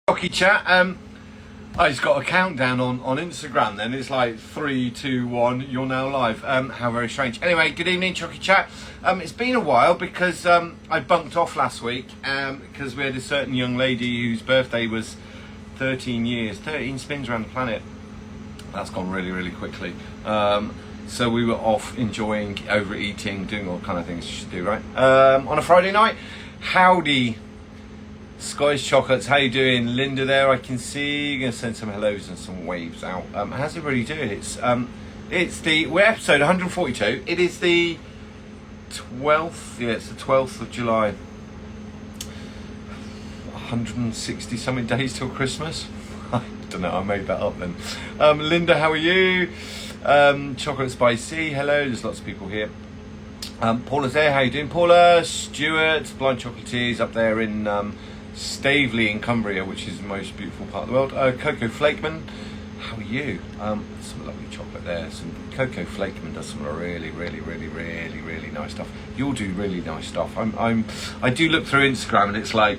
Chocy Chat. I just got a countdown on Instagram. Then it's like 3, 2, 1. You're now live. How very strange. Anyway, good evening, Chocy Chat. It's been a while because I bunked off last week because we had a certain young lady whose birthday was 13 years, 13 spins around the planet. That's gone really, really quickly. So we were off enjoying, overeating, doing all kind of things you should do, right? On a Friday night. Howdy. Scottish Chocolates, how you doing? Linda there, I can see. You're going to send some hellos and some waves out. How's everybody doing? We're episode 142. It is the 12th, it's the 12th of July. 160 something days till Christmas. I don't know, I made that up then. Linda, how are you? Chocolate Spicy, hello, there's lots of people here. Paula's there, how you doing? Paula, Stuart, Blind Chocolatiers up there in Staveley in Cumbria, which is the most beautiful part of the world. Coco Flakeman, how are you? Some lovely chocolate there. Some Coco Flakeman does some really nice stuff. You'll do really nice stuff. I do look through Instagram and it's like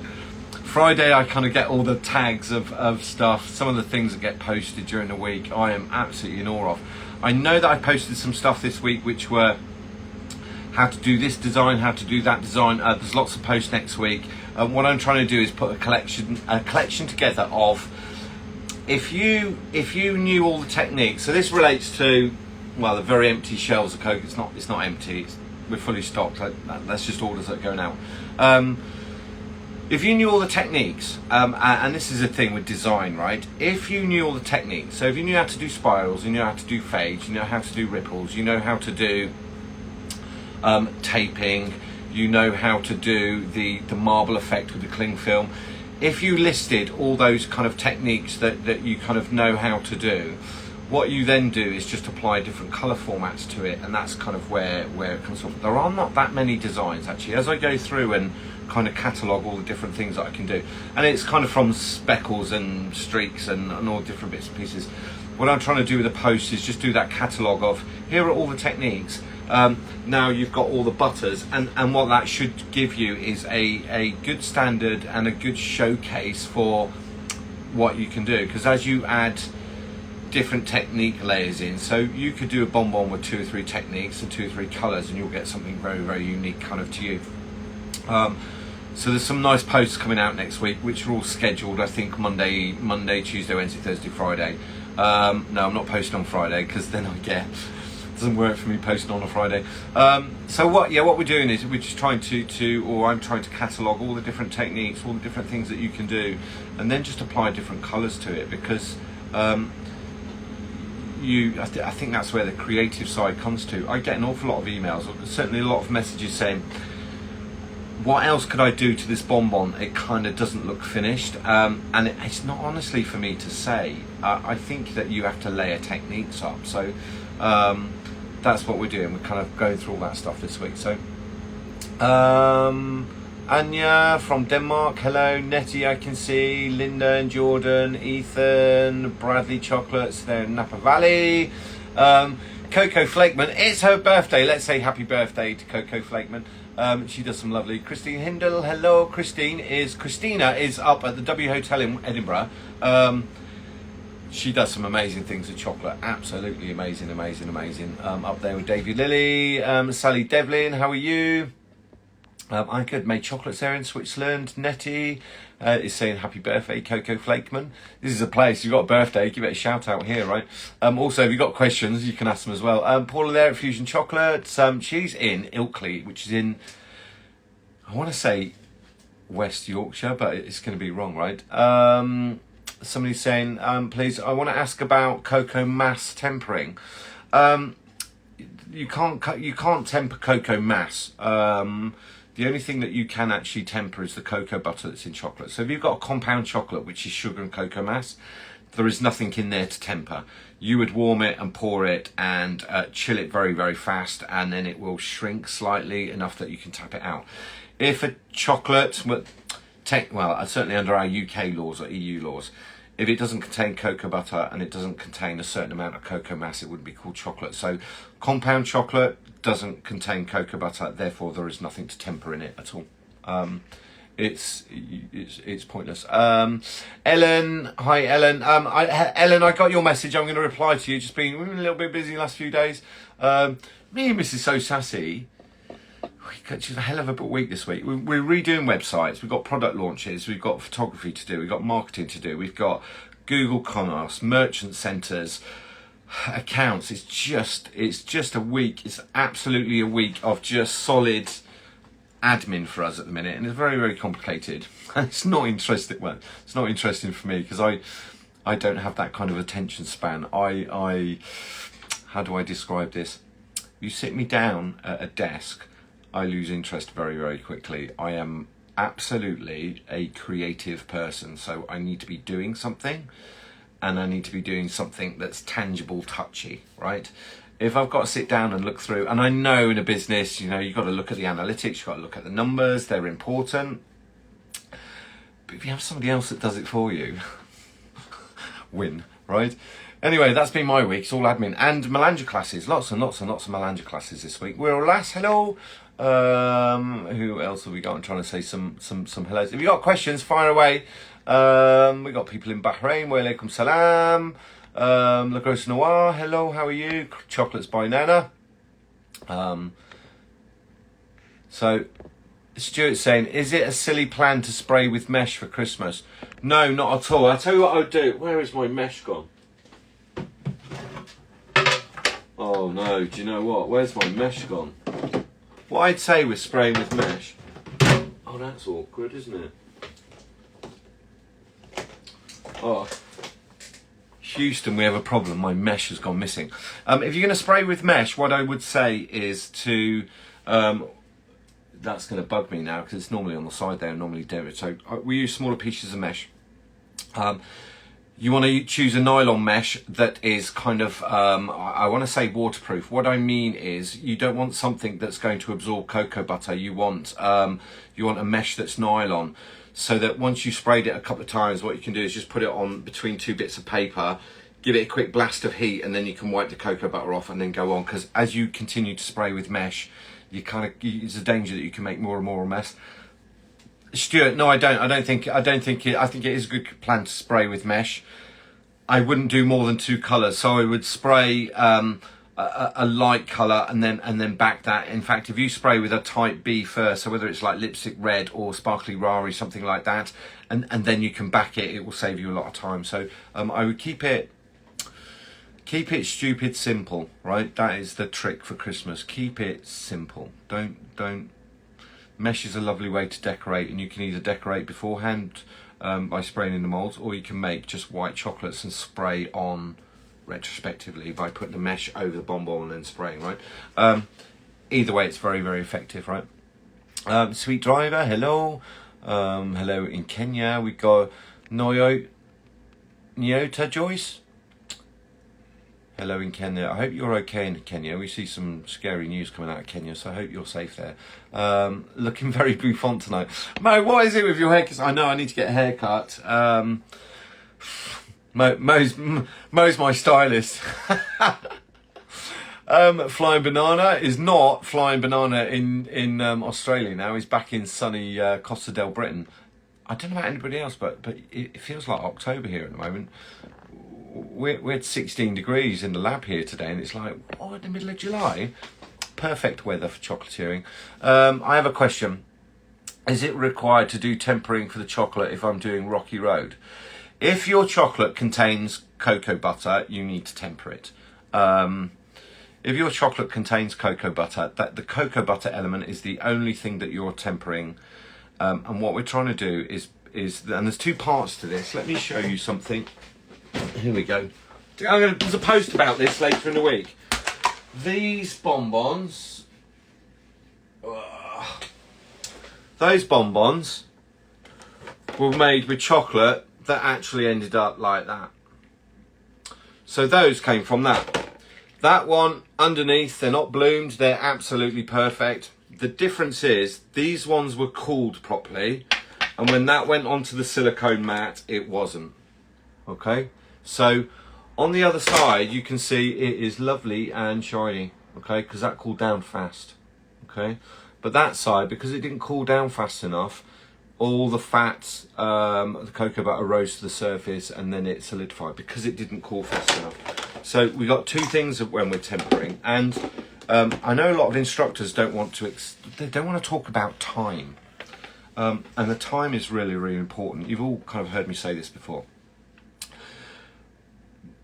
Friday I kind of get all the tags of stuff, some of the things that get posted during the week. I am absolutely in awe of. I know that I posted some stuff this week which were how to do this design, how to do that design. There's lots of posts next week. What I'm trying to do is put a collection together of if you knew all the techniques. So this relates to, well, the very empty shelves of Coke. It's not empty. We're fully stocked. That's just orders that are going out. If you knew all the techniques, and this is a thing with design, right? If you knew all the techniques, so if you knew how to do spirals, you know how to do fades, you know how to do ripples, you know how to do taping, you know how to do the marble effect with the cling film. If you listed all those kind of techniques that you kind of know how to do, what you then do is just apply different colour formats to it, and that's kind of where it comes from. There are not that many designs actually. As I go through and kind of catalogue all the different things that I can do, and it's kind of from speckles and streaks and all different bits and pieces. What I'm trying to do with the post is just do that catalogue of here are all the techniques. Now you've got all the butters, and what that should give you is a good standard and a good showcase for what you can do, because as you add different technique layers in, so you could do a bonbon with 2 or 3 techniques and 2 or 3 colours and you'll get something very unique kind of to you. So there's some nice posts coming out next week which are all scheduled, I think Monday, Tuesday, Wednesday, Thursday, Friday. No, I'm not posting on Friday because then doesn't work for me posting on a Friday. So what we're doing is we're just trying or I'm trying to catalogue all the different techniques, all the different things that you can do, and then just apply different colours to it, because I think that's where the creative side comes to. I get an awful lot of emails, certainly a lot of messages saying, what else could I do to this bonbon? It kind of doesn't look finished, and it's not honestly for me to say. I think that you have to layer techniques up. So that's what we're doing. We're kind of going through all that stuff this week. So Anya from Denmark, hello. Nettie, I can see. Linda and Jordan, Ethan, Bradley Chocolates, they're in Napa Valley. Coco Flakeman, it's her birthday. Let's say happy birthday to Coco Flakeman. She does some lovely. Christine Hindle, hello. Christina is up at the W Hotel in Edinburgh. She does some amazing things with chocolate. Absolutely amazing. Up there with Davy Lilly. Sally Devlin, how are you? I could make chocolates there in Switzerland. Nettie is saying happy birthday, Coco Flakeman. This is a place, you've got a birthday, give it a shout out here, right? Also, if you've got questions, you can ask them as well. Paula there at Fusion Chocolates. She's in Ilkley, which is in, I want to say West Yorkshire, but it's going to be wrong, right? Somebody's saying, please, I want to ask about cocoa mass tempering. You can't temper cocoa mass. The only thing that you can actually temper is the cocoa butter that's in chocolate. So if you've got a compound chocolate, which is sugar and cocoa mass, there is nothing in there to temper. You would warm it and pour it and chill it very fast, and then it will shrink slightly enough that you can tap it out. If a chocolate, certainly under our UK laws or EU laws, if it doesn't contain cocoa butter and it doesn't contain a certain amount of cocoa mass, it wouldn't be called chocolate. So compound chocolate doesn't contain cocoa butter, therefore there is nothing to temper in it at all. it's pointless. Ellen, hi Ellen. Ellen, I got your message. I'm going to reply to you. Just been a little bit busy the last few days. Me and Mrs. So Sassy, she's a hell of a week this week. We're redoing websites. We've got product launches. We've got photography to do. We've got marketing to do. We've got Google Commerce, merchant centres, accounts. It's just a week. It's absolutely a week of just solid admin for us at the minute, and it's very, very complicated. It's not interesting. Well, it's not interesting for me because I don't have that kind of attention span. I how do I describe this? You sit me down at a desk, I lose interest very, very quickly. I am absolutely a creative person, so I need to be doing something, and I need to be doing something that's tangible, touchy, right? If I've got to sit down and look through, and I know in a business, you know, you've got to look at the analytics, you've got to look at the numbers, they're important. But if you have somebody else that does it for you, win, right? Anyway, that's been my week. It's all admin and Melanger classes. Lots and lots and lots of Melanger classes this week. We're Lass, hello. Who else have we got? I'm trying to say some hellos. If you got questions, fire away. We got people in Bahrain. Wa alaikum salam. La Grosse Noir, hello, how are you? Chocolates by Nana. So Stuart's saying, is it a silly plan to spray with mesh for Christmas? No, not at all. I'll tell you what I'll do. Where is my mesh gone? Oh no, do you know what? Where's my mesh gone? What I'd say with spraying with mesh. Oh, that's awkward, isn't it? Oh. Houston, we have a problem. My mesh has gone missing. If you're going to spray with mesh, what I would say is to... that's going to bug me now because it's normally on the side there and normally do it. So we use smaller pieces of mesh. You want to choose a nylon mesh that is kind of, I want to say waterproof. What I mean is you don't want something that's going to absorb cocoa butter. You want a mesh that's nylon, so that once you sprayed it a couple of times, what you can do is just put it on between two bits of paper, give it a quick blast of heat, and then you can wipe the cocoa butter off and then go on. Because as you continue to spray with mesh, it's a danger that you can make more and more mess. Stuart, no, I don't. I think it is a good plan to spray with mesh. I wouldn't do more than two colours, so I would spray a light colour and then back that. In fact, if you spray with a type B first, so whether it's like lipstick red or sparkly rari, something like that, and then you can back it, it will save you a lot of time. So I would keep it stupid simple, right? That is the trick for Christmas. Keep it simple. Don't. Mesh is a lovely way to decorate, and you can either decorate beforehand by spraying in the moulds, or you can make just white chocolates and spray on retrospectively by putting the mesh over the bonbon and then spraying, right? Either way, it's very, very effective, right? Sweet Driver, hello. Hello in Kenya. We got Nyota Joyce. Hello in Kenya. I hope you're okay in Kenya. We see some scary news coming out of Kenya, so I hope you're safe there. Looking very bouffant tonight. Mo, what is it with your haircut? I know I need to get a haircut. Mo's my stylist. Flying Banana is not Flying Banana in Australia now. He's back in sunny Costa del Britain. I don't know about anybody else, but it feels like October here at the moment. We had 16 degrees in the lab here today, and it's like, oh, in the middle of July. Perfect weather for chocolatiering. I have a question. Is it required to do tempering for the chocolate if I'm doing Rocky Road? If your chocolate contains cocoa butter, you need to temper it. If your chocolate contains cocoa butter, the cocoa butter element is the only thing that you're tempering. And what we're trying to do is, and there's two parts to this. Let me show you something. Here we go. There's a post about this later in the week. These bonbons, those bonbons were made with chocolate that actually ended up like that. So those came from that. That one underneath, they're not bloomed, they're absolutely perfect. The difference is these ones were cooled properly, and when that went onto the silicone mat, it wasn't. Okay, so on the other side you can see it is lovely and shiny, okay, because that cooled down fast, okay. But that side, because it didn't cool down fast enough, all the fats, the cocoa butter rose to the surface, and then it solidified because it didn't cool fast enough. So we got two things when we're tempering, and I know a lot of instructors don't want to talk about time, and the time is really, really important. You've all kind of heard me say this before.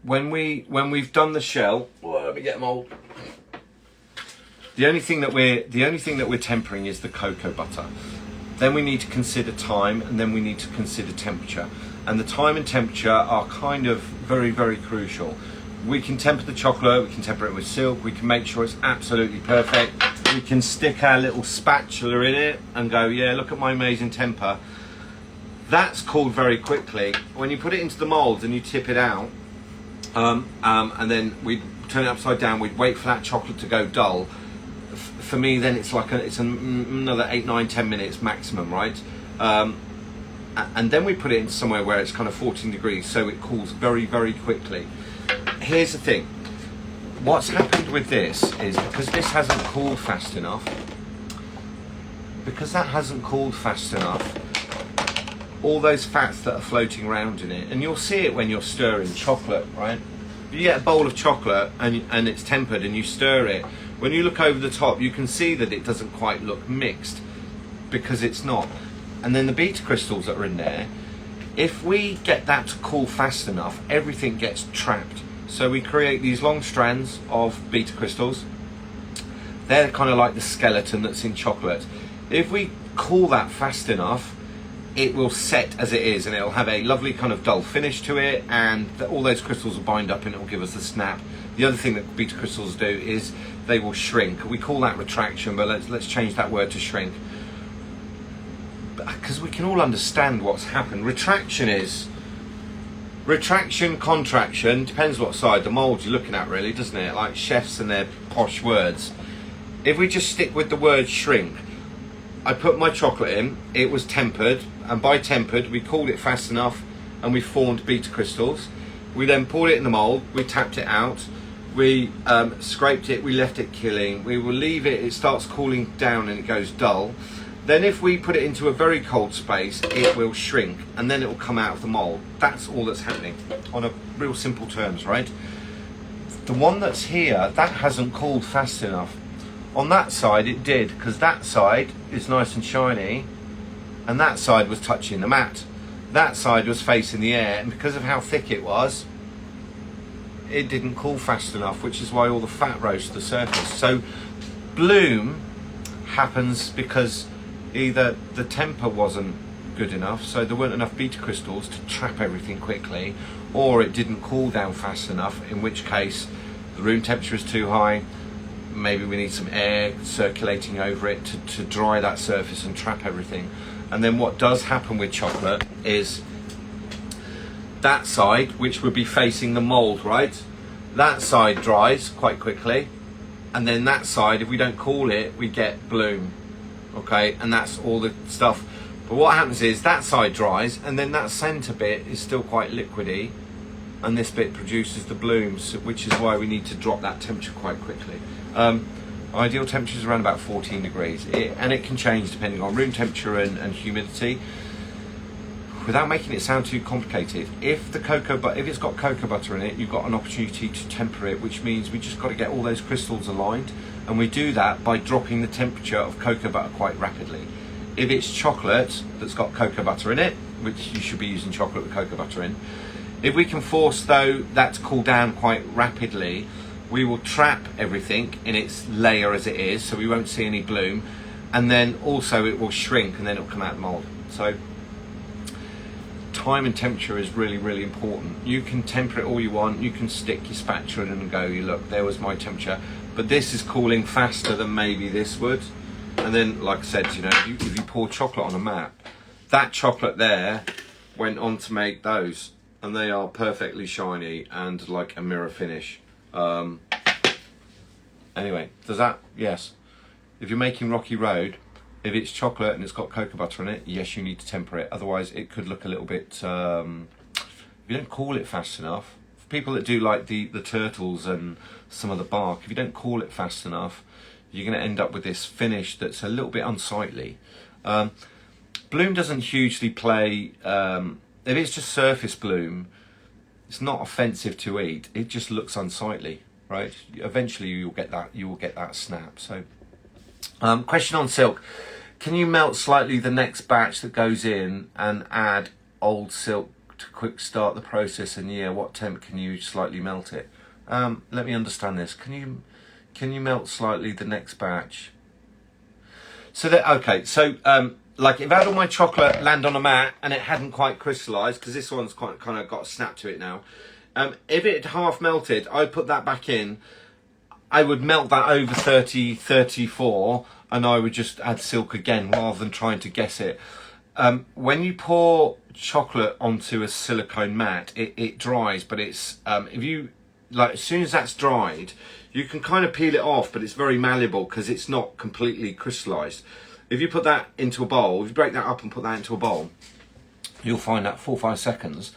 When we've done the shell, let me get them all. The only thing that we're tempering is the cocoa butter. Then we need to consider time, and then we need to consider temperature. And the time and temperature are kind of very, very crucial. We can temper the chocolate, we can temper it with silk, we can make sure it's absolutely perfect. We can stick our little spatula in it and go, yeah, look at my amazing temper. That's cooled very quickly. When you put it into the mold and you tip it out, and then we turn it upside down, we'd wait for that chocolate to go dull. For me, then it's like another 8, 9, 10 minutes maximum, right? And then we put it in somewhere where it's kind of 14 degrees, so it cools very, very quickly. Here's the thing. What's happened with this is because this hasn't cooled fast enough, all those fats that are floating around in it, and you'll see it when you're stirring chocolate, right? You get a bowl of chocolate and it's tempered and you stir it. When you look over the top, you can see that it doesn't quite look mixed because it's not. And then the beta crystals that are in there, if we get that to cool fast enough, everything gets trapped. So we create these long strands of beta crystals. They're kind of like the skeleton that's in chocolate. If we cool that fast enough, it will set as it is, and it'll have a lovely kind of dull finish to it, and all those crystals will bind up and it will give us the snap. The other thing that beta crystals do is they will shrink. We call that retraction, but let's change that word to shrink, because we can all understand what's happened. Retraction, contraction, depends what side the mold you're looking at, really, doesn't it? Like chefs and their posh words. If we just stick with the word shrink, I put my chocolate in, it was tempered, and by tempered we cooled it fast enough and we formed beta crystals. We then poured it in the mold, we tapped it out, we scraped it, we left it killing, we will leave it, it starts cooling down and it goes dull. Then if we put it into a very cold space, it will shrink and then it will come out of the mold. That's all that's happening on a real simple terms, right? The one that's here, that hasn't cooled fast enough. On that side it did, because that side is nice and shiny and that side was touching the mat. That side was facing the air, and because of how thick it was, it didn't cool fast enough, which is why all the fat rose to the surface. So bloom happens because either the temper wasn't good enough, so there weren't enough beta crystals to trap everything quickly, or it didn't cool down fast enough, in which case the room temperature is too high. Maybe we need some air circulating over it to dry that surface and trap everything. And then what does happen with chocolate is that side, which would be facing the mold, right? That side dries quite quickly, and then that side, if we don't cool it, we get bloom. Okay, and that's all the stuff. But what happens is that side dries, and then that center bit is still quite liquidy, and this bit produces the blooms, which is why we need to drop that temperature quite quickly. Ideal temperature is around about 14 degrees, and it can change depending on room temperature and humidity. Without making it sound too complicated, if it's got cocoa butter in it, you've got an opportunity to temper it, which means we just got to get all those crystals aligned, and we do that by dropping the temperature of cocoa butter quite rapidly. If it's chocolate that's got cocoa butter in it, which you should be using chocolate with cocoa butter in, if we can force that to cool down quite rapidly, we will trap everything in its layer as it is, so we won't see any bloom, and then also it will shrink and then it will come out of the mold. So time and temperature is really, really important. You can temper it all you want, you can stick your spatula in and go, look, there was my temperature, but this is cooling faster than maybe this would. And then, like I said, if you pour chocolate on a mat, that chocolate there went on to make those, and they are perfectly shiny and like a mirror finish. Anyway, yes. If you're making Rocky Road, if it's chocolate and it's got cocoa butter in it, yes, you need to temper it. Otherwise, it could look a little bit, if you don't cool it fast enough, for people that do like the turtles and some of the bark, if you don't cool it fast enough, you're going to end up with this finish that's a little bit unsightly. bloom doesn't hugely play. If it's just surface bloom, it's not offensive to eat. It just looks unsightly, right? Eventually, you will get that snap. So, question on silk: can you melt slightly the next batch that goes in and add old silk to quick start the process? And yeah, what temp can you slightly melt it? Let me understand this. Can you melt slightly the next batch? So that okay. So like if I had all my chocolate land on a mat and it hadn't quite crystallized, because this one's kind of got a snap to it now. If it had half melted, I'd put that back in. I would melt that over 30, 34, and I would just add silk again rather than trying to guess it. When you pour chocolate onto a silicone mat, it dries, but it's if you like as soon as that's dried, you can kind of peel it off, but it's very malleable because it's not completely crystallized. If you put that into a bowl, if you break that up and put that into a bowl, you'll find that 4 or 5 seconds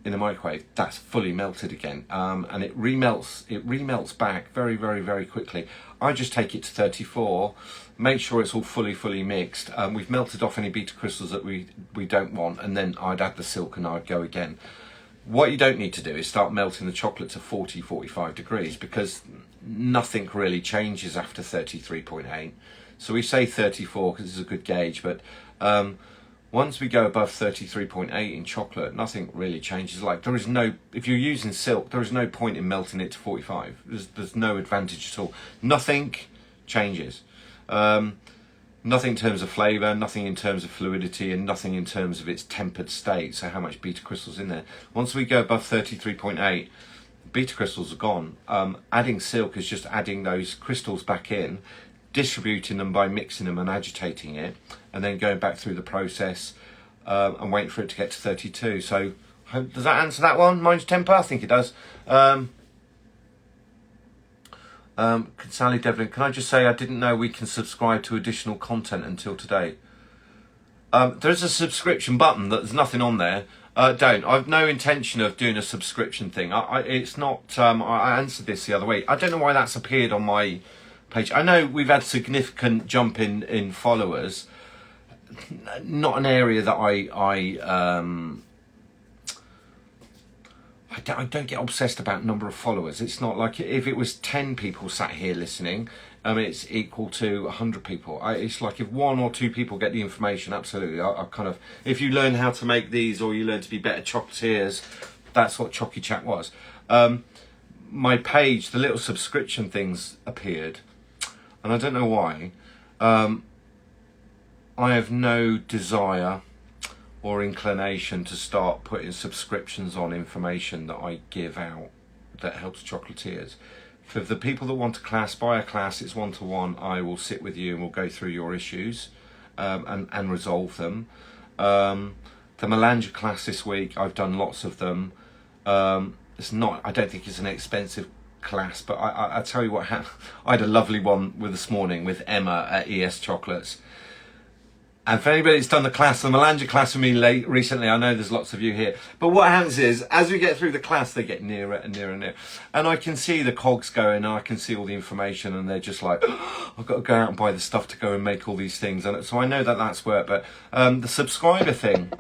in the microwave, that's fully melted again, and it remelts back very, very, very quickly. I just take it to 34, make sure it's all fully mixed. We've melted off any beta crystals that we don't want, and then I'd add the silk and I'd go again. What you don't need to do is start melting the chocolate to 40, 45 degrees, because nothing really changes after 33.8. So we say 34 because it's a good gauge, but once we go above 33.8 in chocolate, nothing really changes. Like there is no, if you're using silk, there is no point in melting it to 45. There's no advantage at all. Nothing changes. Nothing in terms of flavour, nothing in terms of fluidity, and nothing in terms of its tempered state, so how much beta crystals in there. Once we go above 33.8, beta crystals are gone. Adding silk is just adding those crystals back in, distributing them by mixing them and agitating it, and then going back through the process and waiting for it to get to 32. So does that answer that one? Mine's temper? I think it does. Sally Devlin, can I just say I didn't know we can subscribe to additional content until today. There's a subscription button that there's nothing on there. Don't. I've no intention of doing a subscription thing. It's not. I answered this the other week. I don't know why that's appeared on my page. I know we've had significant jump in followers. Not an area that I don't get obsessed about number of followers. It's not like if it was 10 people sat here listening, it's equal to 100 people. It's like if 1 or 2 people get the information, absolutely. I kind of, if you learn how to make these or you learn to be better chocolatiers, that's what Chocy Chat was. My page, the little subscription things appeared, and I don't know why. I have no desire or inclination to start putting subscriptions on information that I give out that helps chocolatiers. For the people that want a class, buy a class, it's 1-to-1. I will sit with you and we'll go through your issues and resolve them. The Melangers class this week, I've done lots of them. It's not, I don't think it's an expensive class, but I tell you what happened. I had a lovely one this morning with Emma at ES Chocolates. And for anybody that's done the Melangers class with me recently, I know there's lots of you here. But what happens is, as we get through the class, they get nearer and nearer and nearer. And I can see the cogs going, and I can see all the information, and they're just like, oh, I've got to go out and buy the stuff to go and make all these things. And so I know that that's work. But the subscriber thing,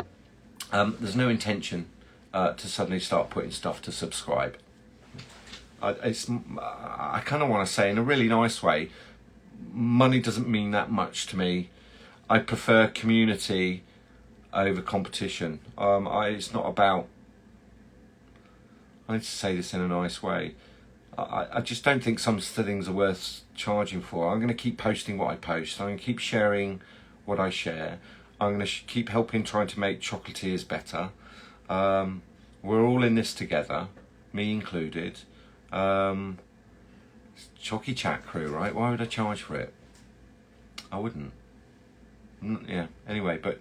there's no intention to suddenly start putting stuff to subscribe. I kind of want to say in a really nice way, money doesn't mean that much to me. I prefer community over competition. It's not about, I need to say this in a nice way, I just don't think some things are worth charging for. I'm going to keep posting what I post. I'm going to keep sharing what I share. I'm going to keep helping trying to make chocolatiers better. We're all in this together, me included. Chocy Chat crew, right? Why would I charge for it? I wouldn't. Yeah, anyway, but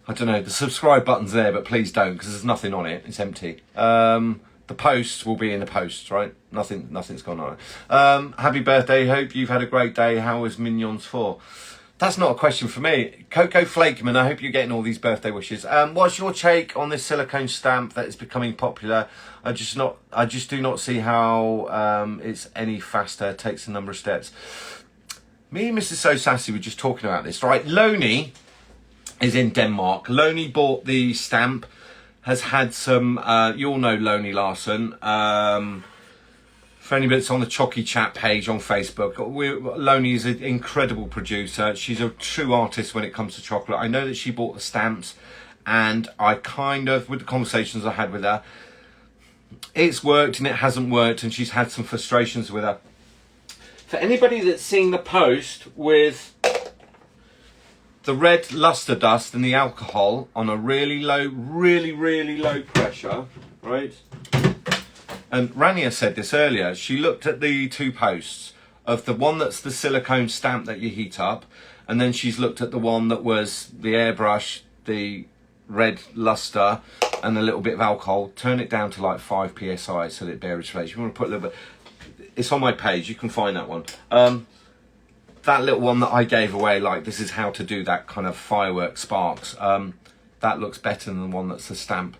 I don't know, the subscribe button's there, but please don't, because there's nothing on it. It's empty. The posts will be in the posts, right? Nothing's gone on it. Happy birthday, hope you've had a great day. How was Mignons 4? That's not a question for me. Coco Flakeman, I hope you're getting all these birthday wishes. What's your take on this silicone stamp that is becoming popular? I just do not see how it's any faster, takes a number of steps. Me and Mrs. So Sassy were just talking about this, right? Loney is in Denmark. Loney bought the stamp, has had some, you all know Loney Larson. For anybody that's on the Chocy Chat page on Facebook, Loney is an incredible producer. She's a true artist when it comes to chocolate. I know that she bought the stamps, and I kind of, with the conversations I had with her, it's worked and it hasn't worked, and she's had some frustrations with her. For anybody that's seen the post with the red luster dust and the alcohol on a really low, really low pressure, right? And Rania said this earlier, she looked at the two posts of the one that's the silicone stamp that you heat up, and then she's looked at the one that was the airbrush, the red luster, and a little bit of alcohol. Turn it down to like 5 psi so that it bears flavor. You want to put a little bit, it's on my page, you can find that one. That little one that I gave away, like this is how to do that kind of firework sparks, that looks better than the one that's the stamp.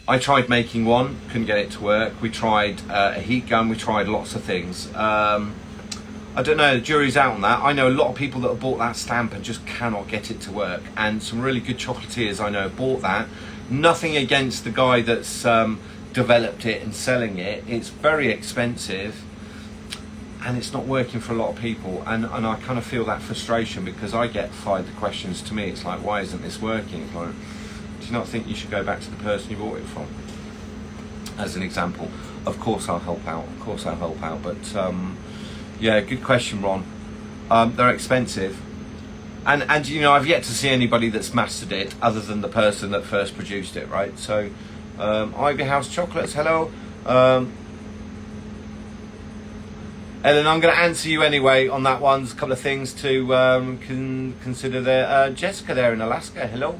I tried making one, couldn't get it to work. We tried a heat gun, we tried lots of things. I don't know, the jury's out on that. I know a lot of people that have bought that stamp and just cannot get it to work. And some really good chocolatiers I know have bought that. Nothing against the guy that's developed it and selling it. It's very expensive and it's not working for a lot of people. And I kind of feel that frustration because I get fired the questions to me. It's like, why isn't this working? It's like, do you not think you should go back to the person you bought it from? As an example. Of course I'll help out. Of course I'll help out. But yeah, good question, Ron. They're expensive. And you know, I've yet to see anybody that's mastered it other than the person that first produced it, right? So, Ivy House Chocolates, hello. Ellen, I'm going to answer you anyway on that one. There's a couple of things to consider there. Jessica there in Alaska, hello.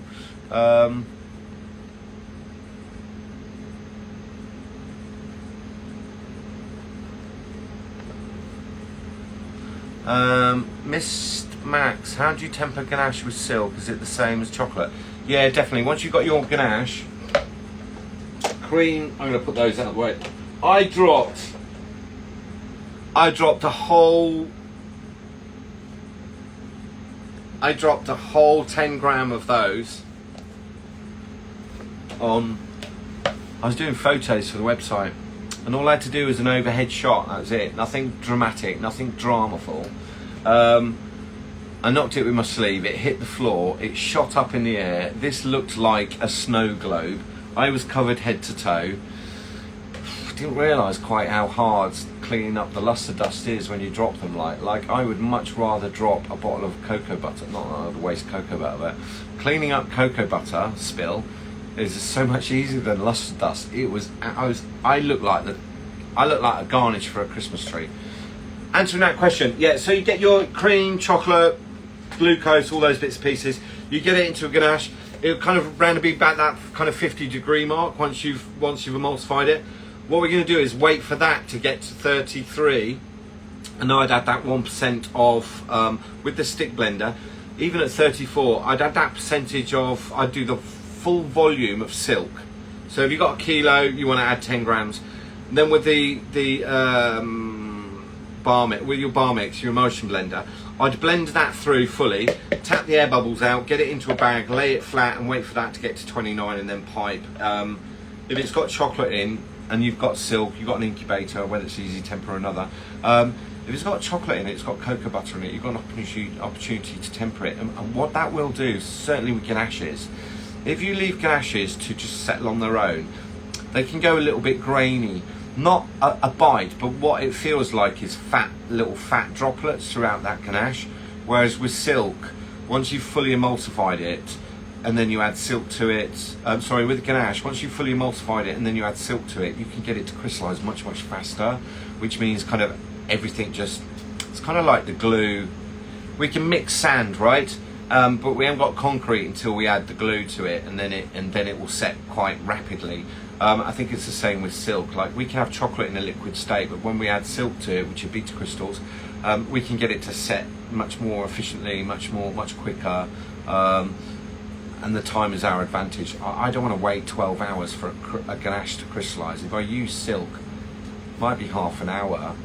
Mist Max, how do you temper ganache with silk? Is it the same as chocolate? Yeah, definitely. Once you've got your ganache, cream, I'm going to put those out of the way. I dropped a whole 10 gram of those on, I was doing photos for the website, and all I had to do was an overhead shot, that was it. Nothing dramatic, nothing dramaful. I knocked it with my sleeve, it hit the floor, it shot up in the air. This looked like a snow globe. I was covered head to toe. Didn't realise quite how hard cleaning up the luster dust is when you drop them. Like I would much rather drop a bottle of cocoa butter, not that I'd waste cocoa butter, but cleaning up cocoa butter spill is so much easier than luster dust. I look like a garnish for a Christmas tree. Answering that question, yeah, so you get your cream, chocolate, glucose, all those bits and pieces, you get it into a ganache. It'll kind of round about that kind of 50-degree mark once you've emulsified it. What we're going to do is wait for that to get to 33, and then I'd add that 1% of, with the stick blender, even at 34, I'd add that percentage of, I'd do the full volume of silk. So if you've got a kilo, you want to add 10 grams. And then with the bar mix, with your bar mix, your emulsion blender, I'd blend that through fully, tap the air bubbles out, get it into a bag, lay it flat and wait for that to get to 29 and then pipe. If it's got chocolate in, and you've got silk, you've got an incubator, whether it's easy temper or another. If it's got chocolate in it, it's got cocoa butter in it, you've got an opportunity to temper it. And what that will do, certainly with ganaches, if you leave ganaches to just settle on their own, they can go a little bit grainy. Not a bite, but what it feels like is little fat droplets throughout that ganache. Whereas with silk, once you've fully emulsified it, and then you add silk to it, with ganache, once you've fully emulsified it and then you add silk to it, you can get it to crystallise much faster, which means kind of everything just, it's kind of like the glue. We can mix sand, right? But we haven't got concrete until we add the glue to it, and then it will set quite rapidly. I think it's the same with silk. Like we can have chocolate in a liquid state, but when we add silk to it, which are beta crystals, we can get it to set much more efficiently, much quicker. And the time is our advantage. I don't want to wait 12 hours for a ganache to crystallise. If I use silk, it might be half an hour,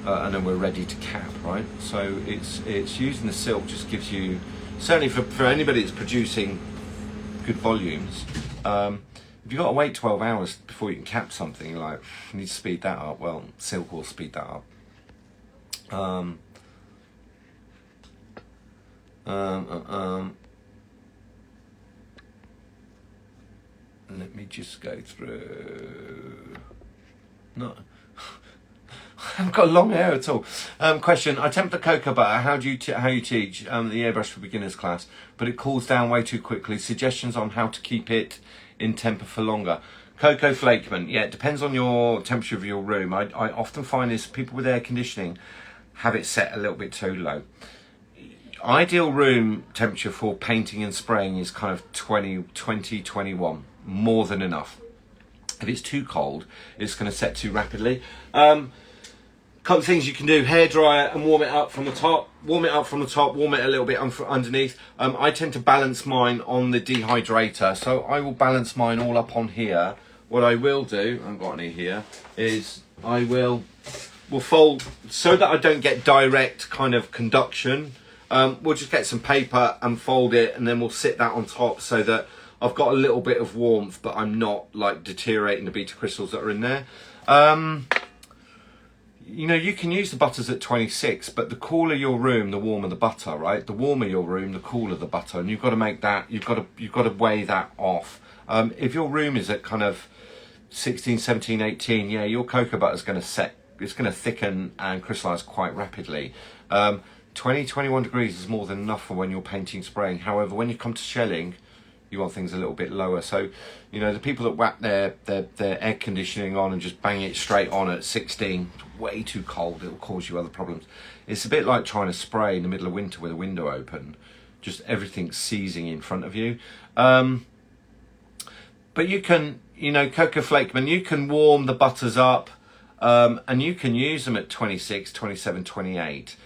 and then we're ready to cap, right? So it's using the silk just gives you certainly for anybody that's producing good volumes, if you've got to wait 12 hours before you can cap something, you're like, you need to speed that up. Well, Silk will speed that up. Let me just go through. No, I haven't got long hair at all. Question: I temper cocoa butter. How you teach the airbrush for beginners class, but it cools down way too quickly. Suggestions on how to keep it in temper for longer. Cocoa flakement. Yeah, it depends on your temperature of your room. I often find this people with air conditioning have it set a little bit too low. Ideal room temperature for painting and spraying is kind of 21. More than enough. If it's too cold, it's going to set too rapidly. Couple of things you can do: hairdryer and warm it up from the top. Warm it a little bit underneath. I tend to balance mine on the dehydrator, so I will balance mine all up on here. What I will do, I haven't got any here, is I will fold so that I don't get direct kind of conduction. We'll just get some paper and fold it, and then we'll sit that on top so that I've got a little bit of warmth, but I'm not like deteriorating the beta crystals that are in there. You know, you can use the butters at 26, but the cooler your room, the warmer the butter, right? The warmer your room, the cooler the butter, and you've got to make that. You've got to weigh that off. If your room is at kind of 16, 17, 18, yeah, your cocoa butter is going to set. It's going to thicken and crystallize quite rapidly. 20, 21 degrees is more than enough for when you're painting, spraying. However, when you come to shelling, you want things a little bit lower. So, you know, the people that whack their air conditioning on and just bang it straight on at 16, way too cold. It'll cause you other problems. It's a bit like trying to spray in the middle of winter with a window open. Just everything seizing in front of you. But you can, you know, cocoa flakement, you can warm the butters up, and you can use them at 26, 27, 28.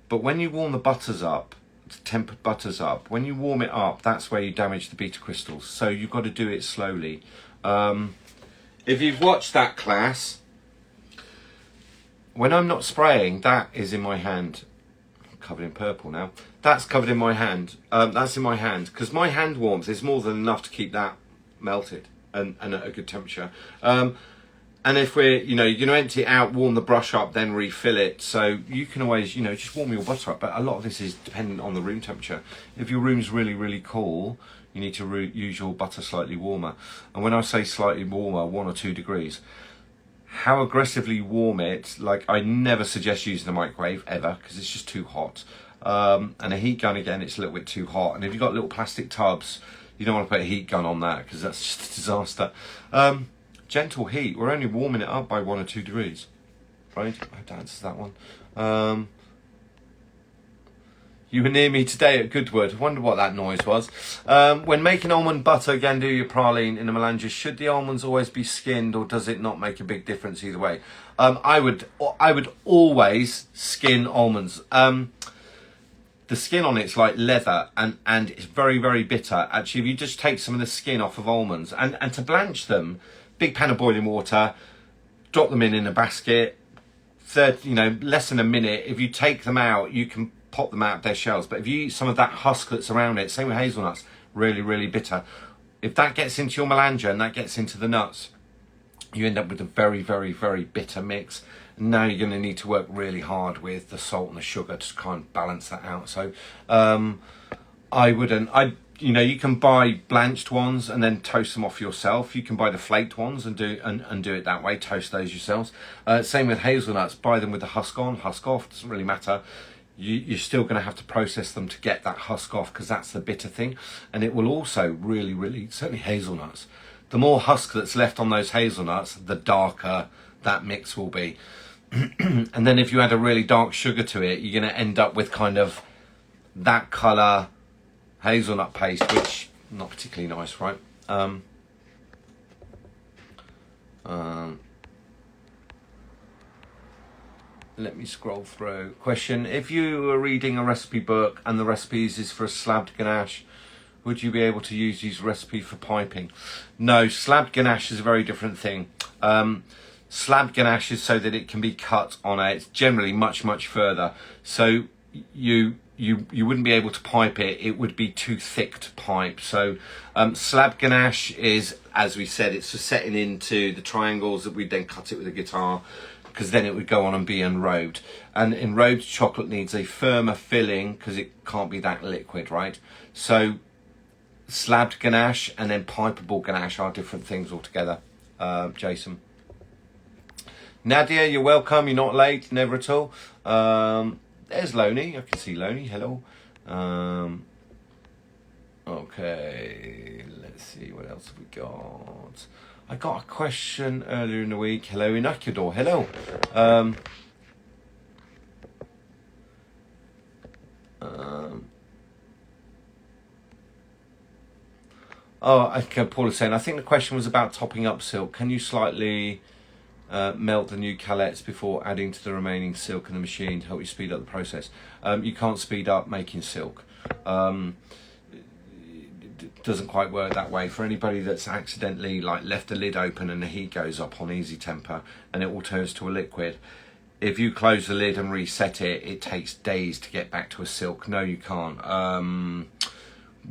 But when you warm the butters up, tempered butters up, when you warm it up, that's where you damage the beta crystals. So you've got to do it slowly. If you've watched that class, when I'm not spraying, that is in my hand. I'm covered in purple now. That's covered in my hand. That's in my hand because my hand warmth is more than enough to keep that melted and at a good temperature. And if we're, you know, you're going to empty it out, warm the brush up, then refill it. So you can always, you know, just warm your butter up. But a lot of this is dependent on the room temperature. If your room's really, really cool, you need to use your butter slightly warmer. And when I say slightly warmer, 1 or 2 degrees, how aggressively warm it, like I never suggest using the microwave ever, because it's just too hot. And a heat gun, again, it's a little bit too hot. And if you've got little plastic tubs, you don't want to put a heat gun on that, because that's just a disaster. Gentle heat, we're only warming it up by 1 or 2 degrees, right? I hope that answers that one. You were near me today at Goodwood. I wonder what that noise was. When making almond butter, again, do your praline in the Melangers. Should the almonds always be skinned, or does it not make a big difference either way? I would always skin almonds. The skin on it's like leather, and it's very, very bitter. Actually, if you just take some of the skin off of almonds, and to blanch them, big pan of boiling water, drop them in a basket, less than a minute. If you take them out, you can pop them out of their shells. But if you eat some of that husk that's around it, same with hazelnuts, really, really bitter. If that gets into your melanger and that gets into the nuts, you end up with a very, very, very bitter mix. And now you're going to need to work really hard with the salt and the sugar to kind of balance that out. So you can buy blanched ones and then toast them off yourself. You can buy the flaked ones and do it that way, toast those yourselves. Same with hazelnuts, buy them with the husk on, husk off, doesn't really matter. You're still going to have to process them to get that husk off, because that's the bitter thing. And it will also really, really, certainly hazelnuts, the more husk that's left on those hazelnuts, the darker that mix will be. And then if you add a really dark sugar to it, you're going to end up with kind of that colour hazelnut paste, which not particularly nice, right? Let me scroll through. Question: if you were reading a recipe book and the recipes is for a slabbed ganache, would you be able to use these recipes for piping? No, slabbed ganache is a very different thing. Slabbed ganache is so that it can be cut on it's generally much, much further. So you you wouldn't be able to pipe it. It would be too thick to pipe. So slab ganache is, as we said, it's for setting into the triangles that we'd then cut it with a guitar, because then it would go on and be enrobed. And enrobed chocolate needs a firmer filling because it can't be that liquid, right? So slabbed ganache and then pipeable ganache are different things altogether. Jason. Nadia, you're welcome. You're not late, never at all. There's Loney. I can see Loney. Hello. Okay, let's see what else have we got. I got a question earlier in the week. Hello, Inacudor. Hello. Oh, okay. Paul is saying, I think the question was about topping up silk. Can you slightly melt the new calettes before adding to the remaining silk in the machine to help you speed up the process? You can't speed up making silk. It doesn't quite work that way. For anybody that's accidentally like left the lid open and the heat goes up on easy temper and it all turns to a liquid, if you close the lid and reset it, it takes days to get back to a silk. No, you can't.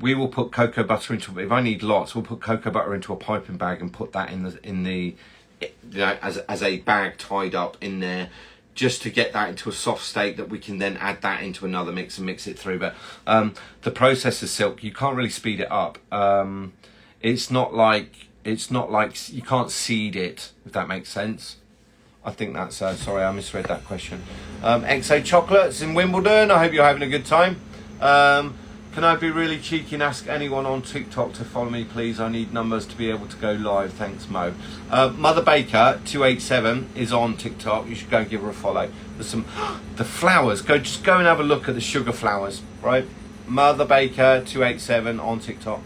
We will put cocoa butter into, if I need lots, we'll put cocoa butter into a piping bag and put that in the you know, as a bag tied up in there, just to get that into a soft state that we can then add that into another mix and mix it through. But the process of silk, you can't really speed it up. It's not like you can't seed it, if that makes sense. I think that's sorry, I misread that question. XO Chocolates in Wimbledon, I hope you're having a good time. Can I be really cheeky and ask anyone on TikTok to follow me, please? I need numbers to be able to go live. Thanks, Mo. Mother Baker 287 is on TikTok. You should go and give her a follow. There's some the flowers. Just go and have a look at the sugar flowers, right? Mother Baker 287 on TikTok.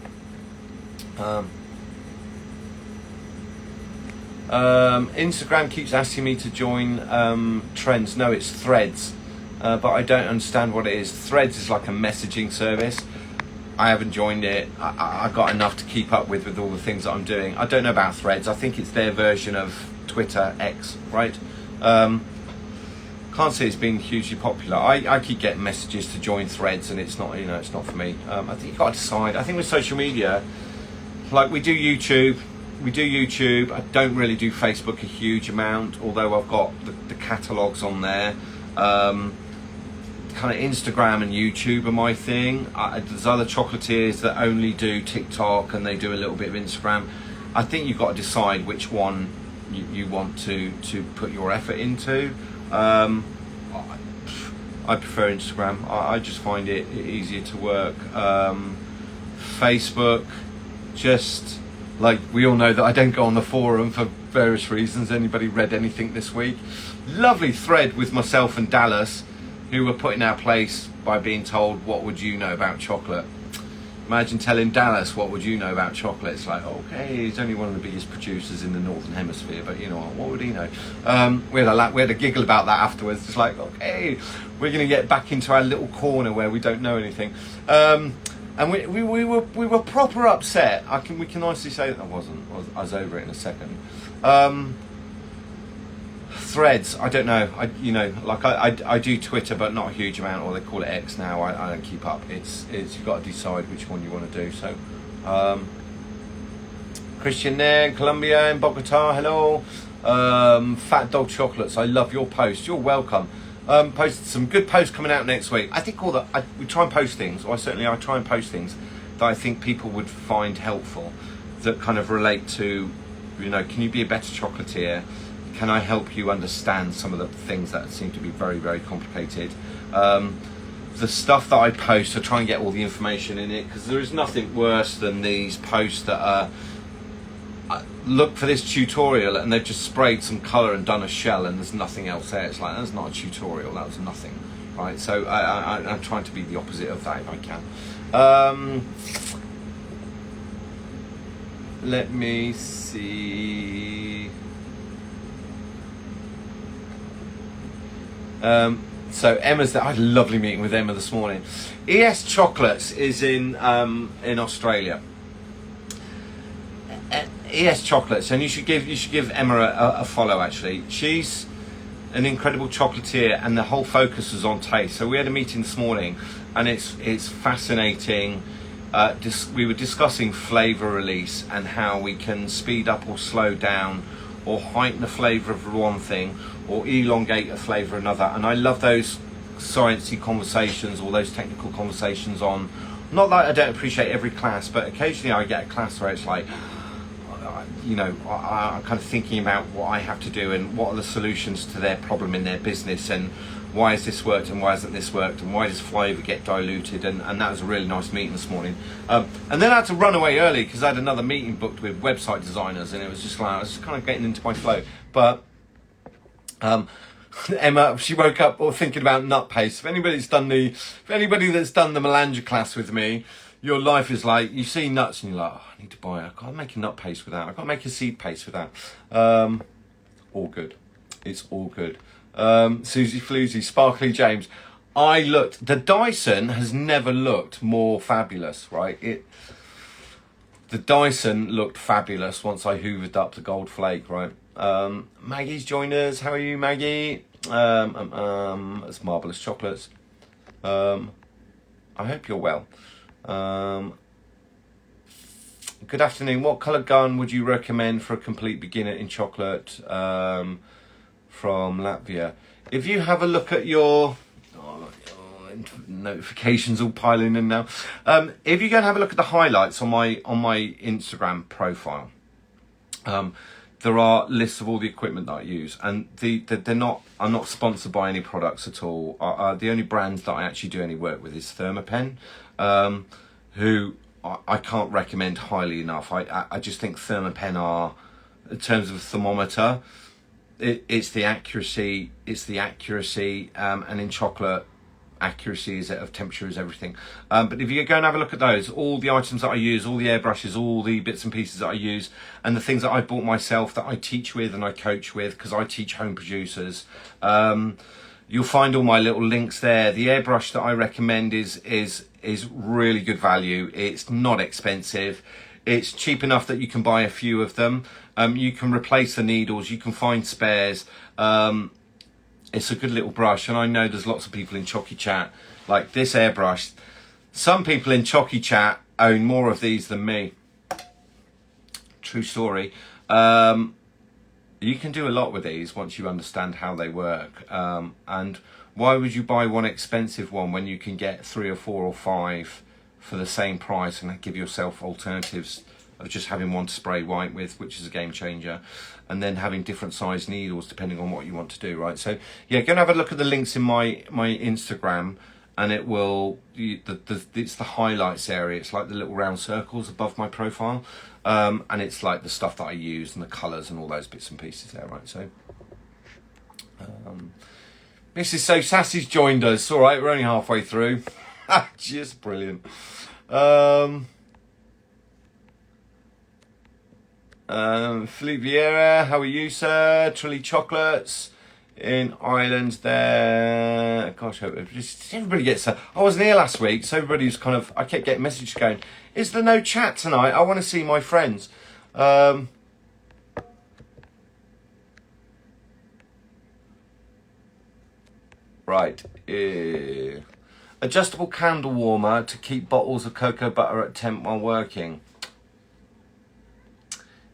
Instagram keeps asking me to join trends. No, it's Threads. But I don't understand what it is. Threads is like a messaging service. I haven't joined it. I got enough to keep up with all the things that I'm doing. I don't know about Threads. I think it's their version of Twitter X, right? Can't say it's been hugely popular. I keep getting messages to join Threads, and it's not, it's not for me. I think you've got to decide. I think with social media, like we do YouTube. I don't really do Facebook a huge amount, although I've got the catalogues on there. Kind of Instagram and YouTube are my thing. There's other chocolatiers that only do TikTok and they do a little bit of Instagram. I think you've got to decide which one you want to put your effort into. I prefer Instagram. I just find it easier to work. Facebook, just like we all know that I don't go on the forum for various reasons. Anybody read anything this week? Lovely thread with myself and Dallas, who were put in our place by being told, what would you know about chocolate? Imagine telling Dallas, what would you know about chocolate? It's like, okay, he's only one of the biggest producers in the Northern Hemisphere, but you know what would he know? We had a giggle about that afterwards. It's like, okay, we're going to get back into our little corner where we don't know anything. And we were proper upset. We can honestly say that I was over it in a second. Threads, I don't know. I do Twitter, but not a huge amount, or they call it X now. I don't keep up. It's you've got to decide which one you want to do. So, Christian there in Colombia, in Bogota. Hello, Fat Dog Chocolates. I love your post. You're welcome. Posted some good posts coming out next week. I think we try and post things, or I try and post things that I think people would find helpful, that kind of relate to, can you be a better chocolatier? Can I help you understand some of the things that seem to be very, very complicated? The stuff that I post, I try and get all the information in it, because there is nothing worse than these posts that are, look for this tutorial, and they've just sprayed some colour and done a shell and there's nothing else there. It's like, that's not a tutorial, that was nothing, right? So I'm trying to be the opposite of that if I can. Let me see. So Emma's there. I had a lovely meeting with Emma this morning. ES Chocolates is in Australia. ES Chocolates, and you should give Emma a follow. Actually, she's an incredible chocolatier, and the whole focus was on taste. So we had a meeting this morning, and it's fascinating. We were discussing flavour release and how we can speed up or slow down or heighten the flavour of one thing or elongate a flavour of another. And I love those sciencey conversations or those technical conversations on, not that I don't appreciate every class, but occasionally I get a class where it's like, you know, I'm kind of thinking about what I have to do and what are the solutions to their problem in their business, and why has this worked and why hasn't this worked, and why does flavour get diluted, and that was a really nice meeting this morning. And then I had to run away early because I had another meeting booked with website designers, and it was just like, I was just kind of getting into my flow. But Emma, she woke up or thinking about nut paste. If anybody that's done the Melangers class with me, your life is like, you see nuts and you're like, oh, I need to buy it. I can't make a nut paste with that. I can't make a seed paste with that. All good. It's all good. Susie Floozy, Sparkly James. The Dyson has never looked more fabulous, right? The Dyson looked fabulous once I hoovered up the gold flake, right? Maggie's joined us. How are you, Maggie? It's Marvellous Chocolates. I hope you're well. Good afternoon. What colour gun would you recommend for a complete beginner in chocolate? From Latvia. If you have a look at your notifications all piling in now. If you go and have a look at the highlights on my Instagram profile, there are lists of all the equipment that I use, and I'm not sponsored by any products at all. The only brands that I actually do any work with is Thermapen, who I can't recommend highly enough. I just think Thermapen are, in terms of a thermometer, it's the accuracy, and in chocolate, accuracy of temperature is everything. But if you go and have a look at those, all the items that I use, all the airbrushes, all the bits and pieces that I use, and the things that I bought myself that I teach with and I coach with, because I teach home producers, you'll find all my little links there. The airbrush that I recommend is really good value. It's not expensive. It's cheap enough that you can buy a few of them. You can replace the needles. You can find spares. It's a good little brush, and I know there's lots of people in Chocy Chat like this airbrush. Some people in Chocy Chat own more of these than me. True story. You can do a lot with these once you understand how they work. And why would you buy one expensive one when you can get 3 or 4 or 5 for the same price and give yourself alternatives of just having one to spray white with, which is a game changer, and then having different size needles depending on what you want to do, right? So yeah, go and have a look at the links in my Instagram, and it will, it's the highlights area. It's like the little round circles above my profile, and it's like the stuff that I use and the colours and all those bits and pieces there, right? So Mrs. So Sassy's joined us. All right, we're only halfway through. Just brilliant. Philippe Vieira, how are you, sir? Trilly Chocolates in Ireland there. Gosh, everybody gets I wasn't here last week, so everybody's kind of, I kept getting messages going, is there no chat tonight? I want to see my friends. Right. Adjustable candle warmer to keep bottles of cocoa butter at temp while working.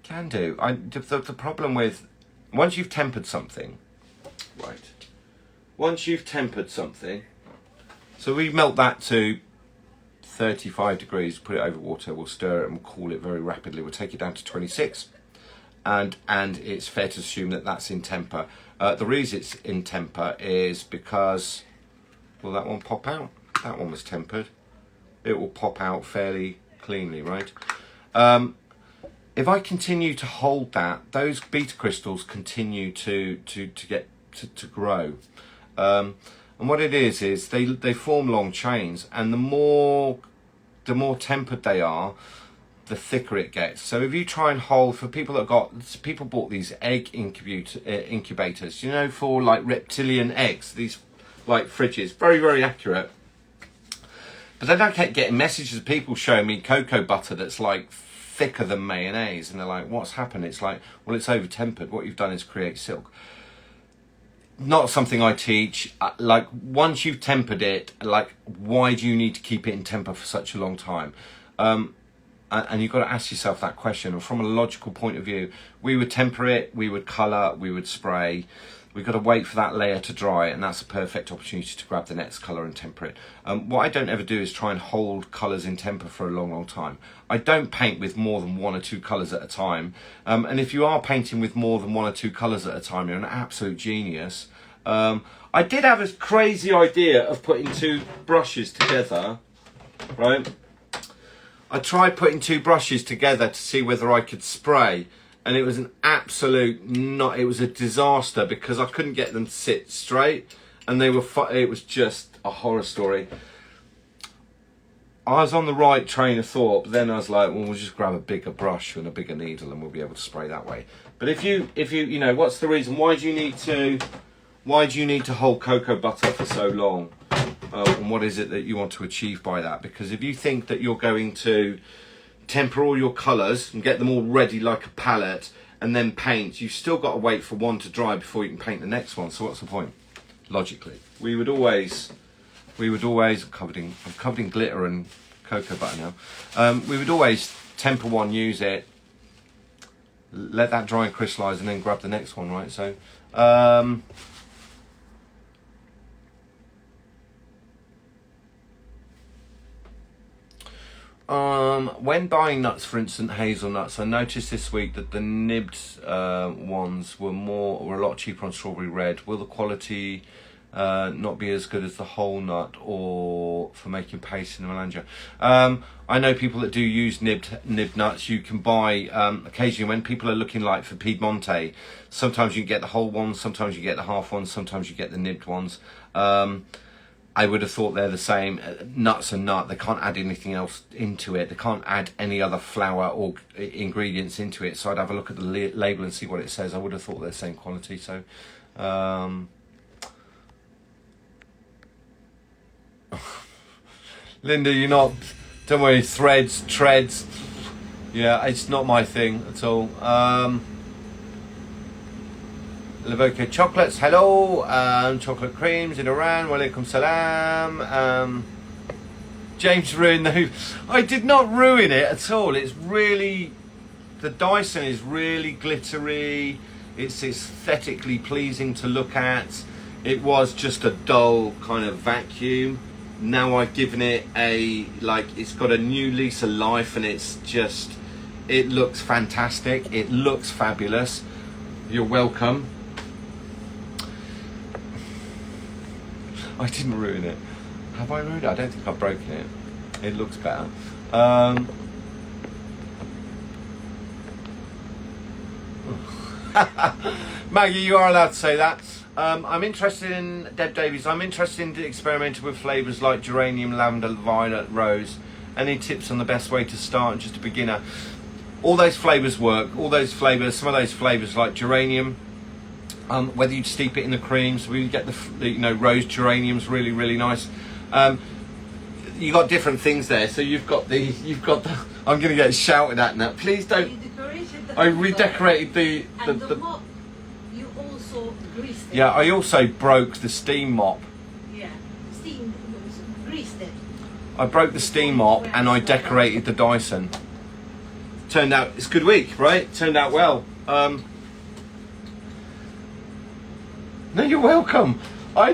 Can do. The problem with, once you've tempered something, right? Once you've tempered something, so we melt that to 35 degrees, put it over water, we'll stir it and we'll cool it very rapidly. We'll take it down to 26, and it's fair to assume that that's in temper. The reason it's in temper is because, will that one pop out? That one was tempered. It will pop out fairly cleanly, right? If I continue to hold that, those beta crystals continue to grow. And what it is they form long chains, and the more tempered they are, the thicker it gets. So if you try and hold, for people people bought these egg incubators, you know, for like reptilian eggs, these like fridges, very, very accurate. But then I kept getting messages of people showing me cocoa butter that's like thicker than mayonnaise, and they're like, what's happened? It's like, well, it's over tempered. What you've done is create silk. not something I teach. Like, once you've tempered it, like, why do you need to keep it in temper for such a long time? And you've got to ask yourself that question. And from a logical point of view, we would temper it, we would colour, we would spray. We've got to wait for that layer to dry, and that's a perfect opportunity to grab the next colour and temper it. What I don't ever do is try and hold colours in temper for a long, long time. I don't paint with more than 1 or 2 colours at a time. And if you are painting with more than 1 or 2 colours at a time, you're an absolute genius. I did have a crazy idea of putting 2 brushes together, right? I tried putting 2 brushes together to see whether I could spray. And it was an absolute it was a disaster because I couldn't get them to sit straight, and they were it was just a horror story. I was on the right train of thought, but then I was like, well, we'll just grab a bigger brush and a bigger needle and we'll be able to spray that way. But if you know, what's the reason? Why do you need to hold cocoa butter for so long? And what is it that you want to achieve by that? Because if you think that you're going to temper all your colours and get them all ready like a palette and then paint, you've still got to wait for one to dry before you can paint the next one. So what's the point? Logically, we would always I'm covered in glitter and cocoa butter now. We would always temper one, use it, let that dry and crystallise, and then grab the next one, right? So when buying nuts, for instance, hazelnuts, I noticed this week that the nibbed ones were a lot cheaper on Strawberry Red. Will the quality not be as good as the whole nut, or for making paste in the Melanger? I know people that do use nibbed nuts. You can buy occasionally when people are looking like for Piedmonte. Sometimes you get the whole ones, sometimes you get the half ones, sometimes you get the nibbed ones. I would have thought they're the same. Nuts and nut, they can't add anything else into it. They can't add any other flour or ingredients into it. So I'd have a look at the label and see what it says. I would have thought they're the same quality. So, Linda, you're not, don't worry, threads, treads. Yeah, it's not my thing at all. Levoka chocolates, hello. Chocolate creams in Iran, walaikum salam. James ruined the I did not ruin it at all. It's really, the Dyson is really glittery. It's aesthetically pleasing to look at. It was just a dull kind of vacuum. Now I've given it it's got a new lease of life, and it looks fantastic. It looks fabulous. You're welcome. I didn't ruin it. Have I ruined it? I don't think I've broken it. It looks better. Maggie, you are allowed to say that. I'm interested in, Deb Davies, I'm interested in experimenting with flavours like geranium, lavender, violet, rose. Any tips on the best way to start, just a beginner? All those flavours work. All those flavours, some of those flavours like geranium, whether you steep it in the creams, we get the rose geranium's really, really nice. You got different things there. So you've got the I'm going to get shouted at now. Please don't. I redecorated the mop. You also greased it. Yeah, I also broke the steam mop. Yeah, greased it. I broke the steam mop and I decorated the Dyson. Turned out, it's a good week, right? Turned out well. No, you're welcome. I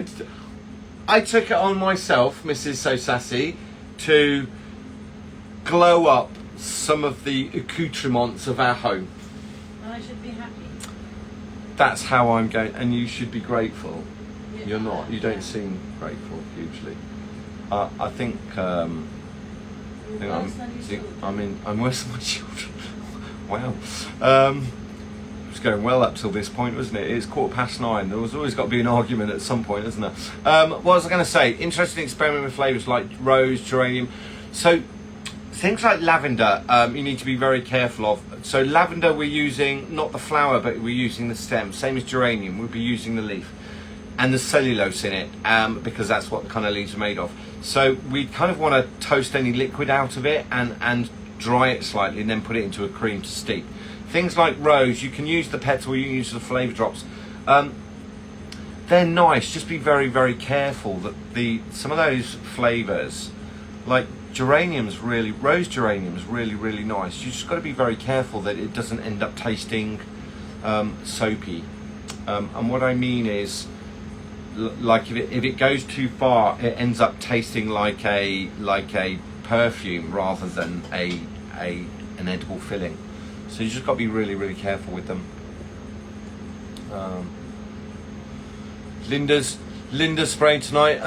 took it on myself, Mrs. So Sassy, to glow up some of the accoutrements of our home. Well, I should be happy. That's how I'm going, and you should be grateful. Yeah. You're not. You don't seem grateful hugely. I think. I'm worse than my children. Wow. It was going well up till this point, wasn't it? It's 9:15. There was always got to be an argument at some point, isn't there? What was I going to say? Interesting experiment with flavours like rose, geranium. So things like lavender, you need to be very careful of. So lavender, we're using not the flower, but we're using the stem. Same as geranium, we'll be using the leaf and the cellulose in it, because that's what kind of leaves are made of. So we kind of want to toast any liquid out of it and dry it slightly, and then put it into a cream to steep. Things like rose, you can use the petal, you can use the flavour drops. they're nice. Just be very, very careful that some of those flavours, like rose geranium's really, really nice. You just got to be very careful that it doesn't end up tasting soapy. And what I mean is, like if it goes too far, it ends up tasting like a perfume rather than an edible filling. So you just got to be really, really careful with them. Linda's spraying tonight.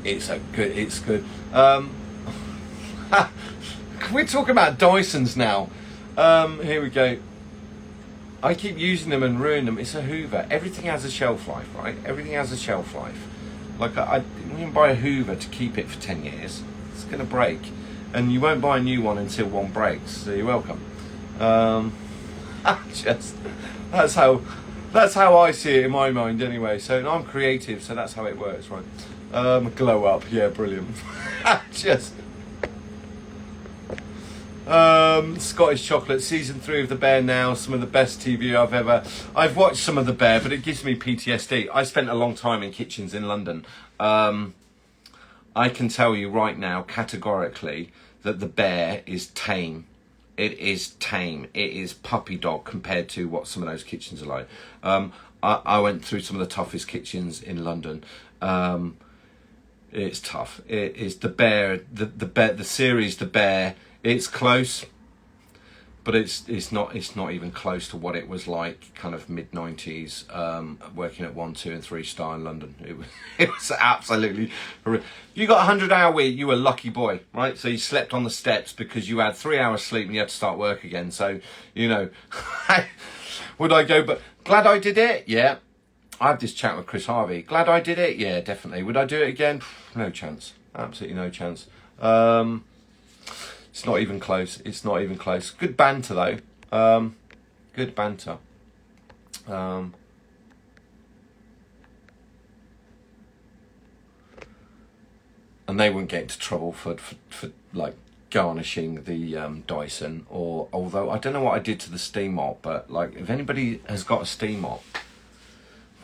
It's good. We're talking about Dysons now. Here we go. I keep using them and ruin them. It's a Hoover. Everything has a shelf life, right? Everything has a shelf life. Like you can buy a Hoover to keep it for 10 years. It's going to break, and you won't buy a new one until one breaks. So you're welcome. That's how I see it in my mind anyway. So I'm creative, so that's how it works, right? Glow up, yeah, brilliant. Scottish Chocolate, season 3 of The Bear now, some of the best TV I've watched some of The Bear, but it gives me PTSD. I spent a long time in kitchens in London. I can tell you right now, categorically, that The Bear is tame. It is tame. It is puppy dog compared to what some of those kitchens are like. I went through some of the toughest kitchens in London. It's tough. It is The Bear, the series The Bear. It's close, but it's not even close to what it was like kind of mid-90s, working at 1, 2 and 3 star in London. It was absolutely horrific. You got a 100-hour week, you were a lucky boy, right? So you slept on the steps because you had 3 hours sleep and you had to start work again. So, you know, would I go, but glad I did it? Yeah. I had this chat with Chris Harvey. Glad I did it? Yeah, definitely. Would I do it again? No chance. Absolutely no chance. It's not even close. It's not even close. Good banter though. Good banter. And they wouldn't get into trouble for like garnishing the Dyson, or although I don't know what I did to the steam mop, but like if anybody has got a steam mop,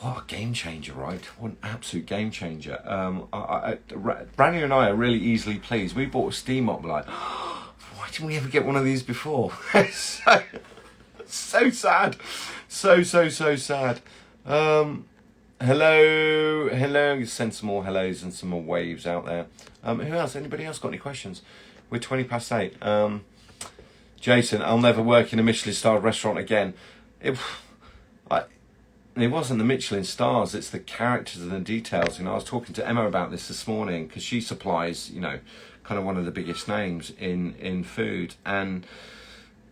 what a game changer, right? What an absolute game changer. Brandy and I are really easily pleased. We bought a steam mop, like, why didn't we ever get one of these before? so sad. So sad. Hello. Send some more hellos and some more waves out there. Who else? Anybody else got any questions? We're 8:20. Jason, I'll never work in a Michelin-starred restaurant again. It wasn't the Michelin stars, it's the characters and the details. You know, I was talking to Emma about this morning because she supplies, you know, kind of one of the biggest names in food, and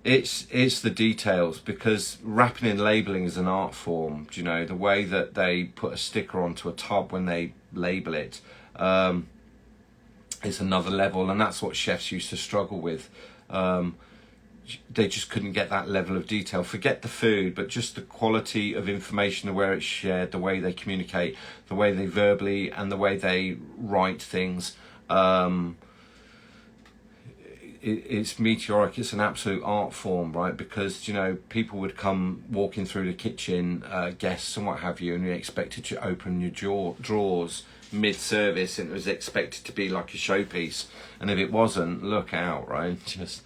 it's the details, because wrapping and labelling is an art form. You know, the way that they put a sticker onto a tub when they label it is another level, and that's what chefs used to struggle with. They just couldn't get that level of detail. Forget the food, but just the quality of information, where it's shared, the way they communicate, the way they verbally and the way they write things. It's meteoric. It's an absolute art form, right? Because, you know, people would come walking through the kitchen, guests and what have you, and you're expected to open your drawers mid-service, and it was expected to be like a showpiece. And if it wasn't, look out, right? Just...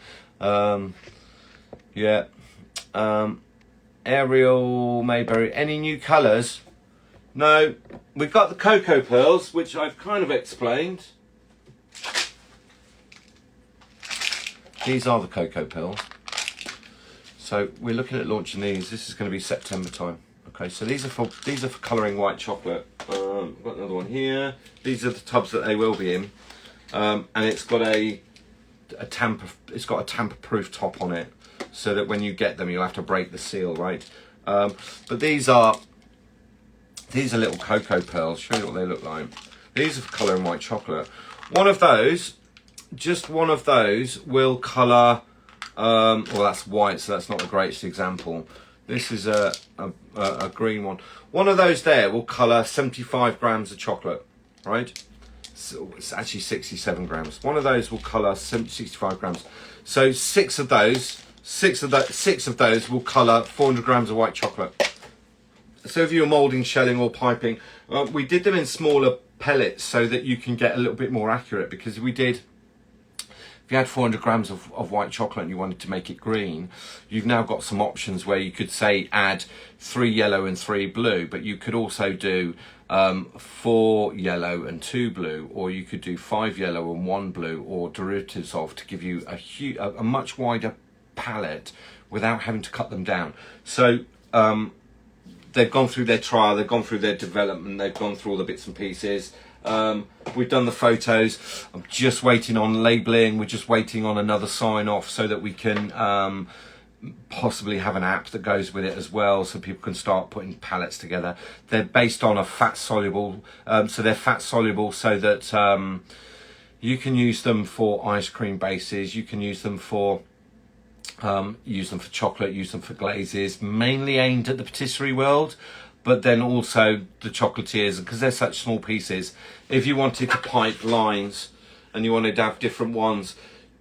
yeah. Ariel Mayberry, any new colours? No, we've got the cocoa pearls, which I've kind of explained. These are the cocoa pearls. So we're looking at launching these. This is going to be September time. Okay, so these are for colouring white chocolate. I've got another one here. These are the tubs that they will be in, and it's got a tamper-proof top on it, so that when you get them, you'll have to break the seal, right? But these are little cocoa pearls. Show you what they look like. These are for colouring white chocolate. One of those will colour. Well, that's white, so that's not the greatest example. This is a green one. One of those there will colour 75 grams of chocolate, right? So it's actually 67 grams. One of those will colour 65 grams. So 6 of those six of those will colour 400 grams of white chocolate. So if you're moulding, shelling or piping, we did them in smaller pellets so that you can get a little bit more accurate, because if you had 400 grams of white chocolate and you wanted to make it green, you've now got some options where you could say add 3 yellow and 3 blue, but you could also do 4 yellow and 2 blue, or you could do 5 yellow and 1 blue, or derivatives of, to give you a much wider palette without having to cut them down. So they've gone through their trial, they've gone through their development, they've gone through all the bits and pieces. We've done the photos. I'm just waiting on labelling. We're just waiting on another sign off so that we can possibly have an app that goes with it as well, so people can start putting palettes together. They're based on a fat soluble, so they're fat soluble so that you can use them for ice cream bases, you can use them for chocolate, use them for glazes, mainly aimed at the patisserie world, but then also the chocolatiers, because they're such small pieces. If you wanted to pipe lines and you wanted to have different ones,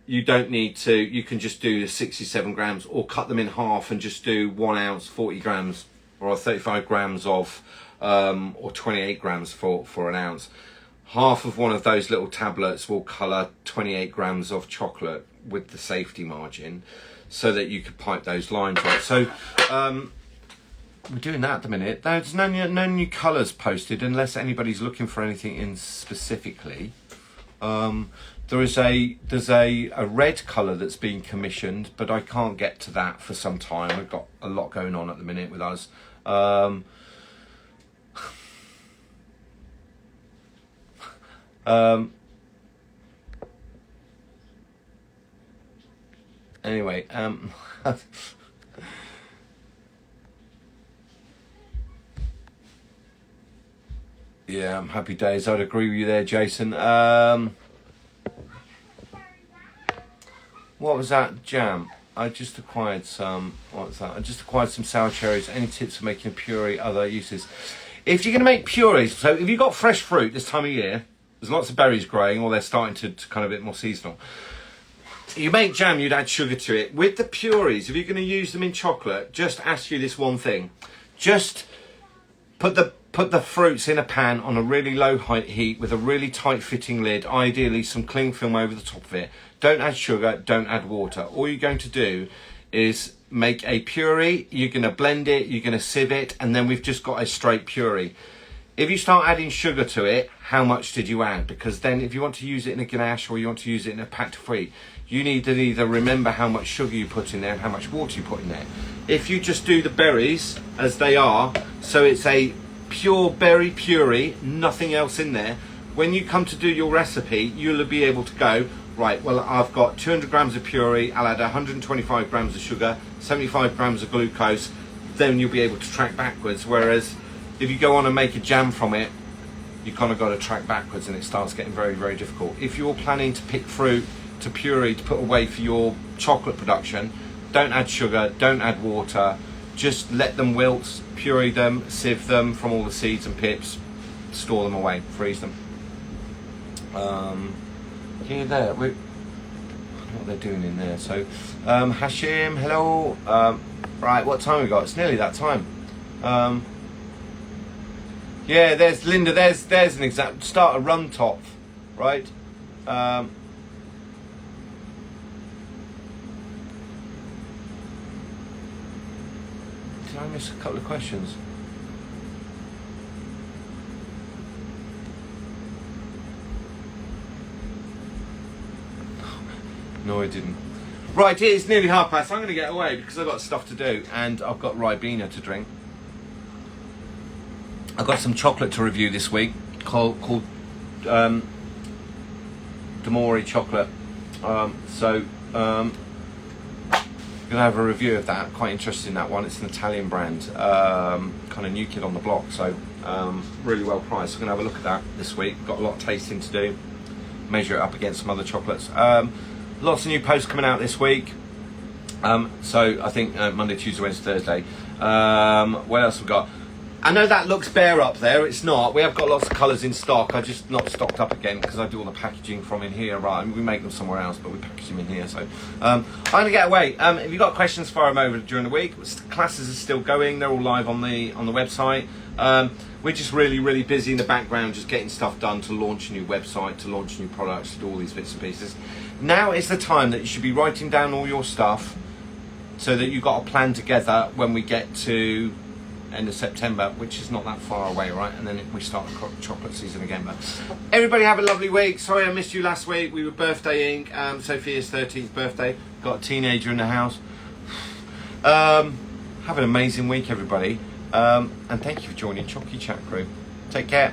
you don't need to, you can just do 67 grams, or cut them in half and just do 1 ounce, 40 grams, or 35 grams of, or 28 grams for an ounce. Half of one of those little tablets will colour 28 grams of chocolate with the safety margin, so that you could pipe those lines right. So we're doing that at the minute. There's no new colours posted unless anybody's looking for anything in specifically. There's a red colour that's been commissioned, but I can't get to that for some time. We've got a lot going on at the minute with us. Anyway, yeah, I'm happy days. I'd agree with you there, Jason. What was that? Jam. I just acquired some. What's that? I just acquired some sour cherries. Any tips for making a puree? Other uses? If you're going to make purees, so if you've got fresh fruit this time of year, there's lots of berries growing, or they're starting to kind of a bit more seasonal. You make jam, you'd add sugar to it. With the purees, if you're going to use them in chocolate, just ask you this one thing. Just put the fruits in a pan on a really low heat with a really tight fitting lid, ideally some cling film over the top of it. Don't add sugar, don't add water. All you're going to do is make a puree, you're going to blend it, you're going to sieve it, and then we've just got a straight puree. If you start adding sugar to it, how much did you add? Because then if you want to use it in a ganache or you want to use it in a pâte fruit, you need to either remember how much sugar you put in there and how much water you put in there. If you just do the berries as they are, so it's a pure berry puree, nothing else in there, when you come to do your recipe, you'll be able to go, right, well, I've got 200 grams of puree, I'll add 125 grams of sugar, 75 grams of glucose, then you'll be able to track backwards. Whereas if you go on and make a jam from it, you kind of got to track backwards and it starts getting very, very difficult. If you're planning to pick fruit to puree to put away for your chocolate production, don't add sugar, don't add water, just let them wilt, puree them, sieve them from all the seeds and pips, store them away, freeze them. Here, there, what they're doing in there. So Hashim, hello. Right, what time we got? It's nearly that time. Yeah, there's Linda, there's an example. Start a rum top, right? Did I miss a couple of questions? No, I didn't. Right, it's nearly past. I'm going to get away because I've got stuff to do and I've got Ribena to drink. I've got some chocolate to review this week called D'Amore chocolate. So I'm going to have a review of that. Quite interested in that one. It's an Italian brand, kind of new kid on the block. So really well priced. I'm going to have a look at that this week. Got a lot of tasting to do. Measure it up against some other chocolates. Lots of new posts coming out this week. So I think Monday, Tuesday, Wednesday, Thursday. What else we got? I know that looks bare up there. It's not. We have got lots of colours in stock. I just not stocked up again because I do all the packaging from in here. Right, I mean, we make them somewhere else, but we package them in here. So I'm going to get away. If you've got questions, fire them over during the week. Classes are still going. They're all live on the website. We're just really busy in the background, just getting stuff done to launch a new website, to launch new products, to do all these bits and pieces. Now is the time that you should be writing down all your stuff so that you've got a plan together when we get to end of September, which is not that far away, right? And then we start the chocolate season again. But everybody have a lovely week. Sorry I missed you last week. We were birthdaying Sophia's 13th birthday. Got a teenager in the house. Have an amazing week, everybody. And thank you for joining Chocy Chat crew. Take care.